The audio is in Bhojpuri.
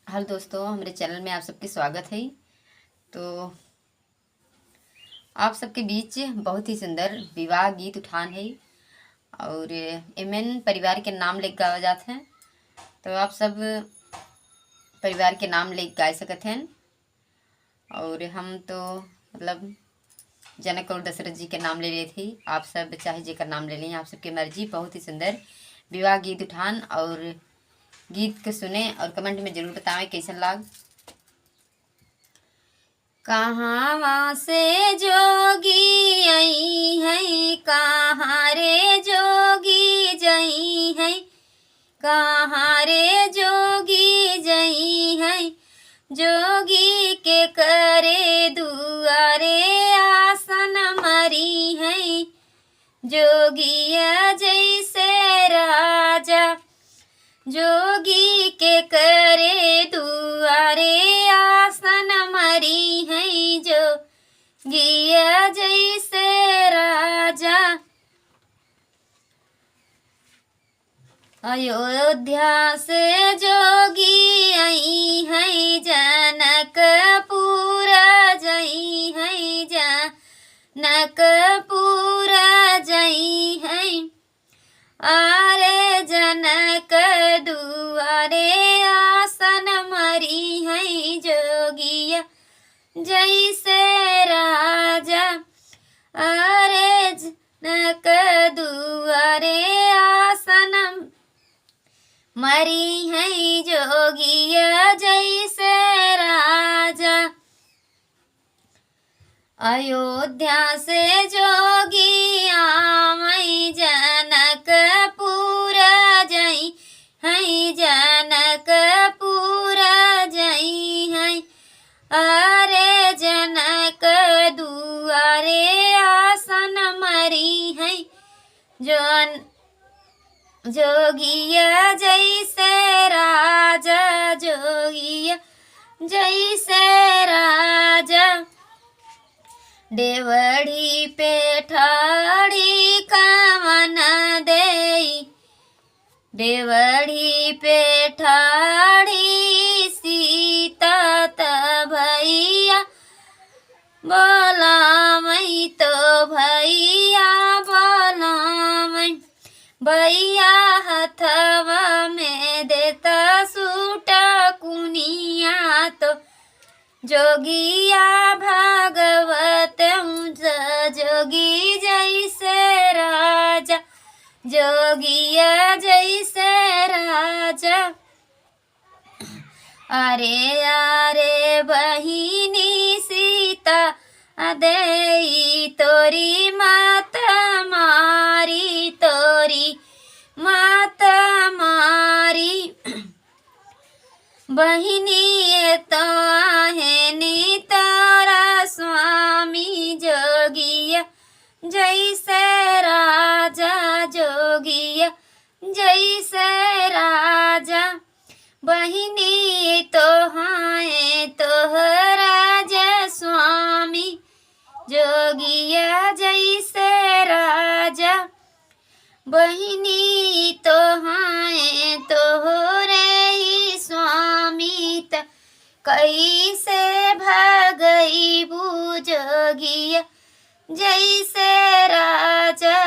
हेलो दोस्तों, हमारे चैनल में आप सबके स्वागत है। तो आप सबके बीच बहुत ही सुंदर विवाह गीत उठान है और एमएन परिवार के नाम ले गावा जाते हैं। तो आप सब परिवार के नाम ले गा सकत हैं। और हम तो मतलब जनक और दशरथ जी के नाम ले लिए थे। आप सब चाहे जेकर नाम ले लें, आप सबकी मर्जी। बहुत ही सुंदर विवाह गीत उठान और गीत के सुने और कमेंट में जरूर बताएं कैसन लाग। कहाँ से जोगी आई है, कहाँ रे जोगी जई है, कहाँ रे जोगी जई है। जोगी के करे दुआरे आसन मरी है। जोगिया जैसे राजा जोगी के करे दुआरे आसन मरी है। जोगिया जैसे राजा अयोध्या से जोगी आई है, जनकपुर जई है, जनकपुर जई है। आरे जनक दुआरे आसन मरी है। जोगिया जैसे राजा अरे जनक दुआरे आसन मरी है। जोगिया जैसे राजा अयोध्या से जोगी आमई, जनकपुर जई है, जनकपुर जई है। अरे जनक दुआरे आसन मरी है। जोगिया जैसे राजा, जोगिया जैसे राजा। देवड़ी पे ठाड़ी कामन देई, देवड़ी पे ठाड़ी सीता भैया बोला मई, तो भैया बोला मई। भैया हथवा में देता सूटा कुनिया, तो जोगिया भागवत जोगी जैसे राजा, जोगिया जैसे राजा। अरे अरे बहिनी सीता अदेई तोरी माता मारी, तोरी माता मारी। बहिनी तो आहे नी तारा स्वामी, जोगिया जैसे राजा, जोगिया जैसे राजा। बहिनी तो हाय तो राजा स्वामी, जोगिया जैसे राजा। बहिनी तो हाय तो रे स्वामी, त कैसे भागई बू जोगिया जैसे राजा,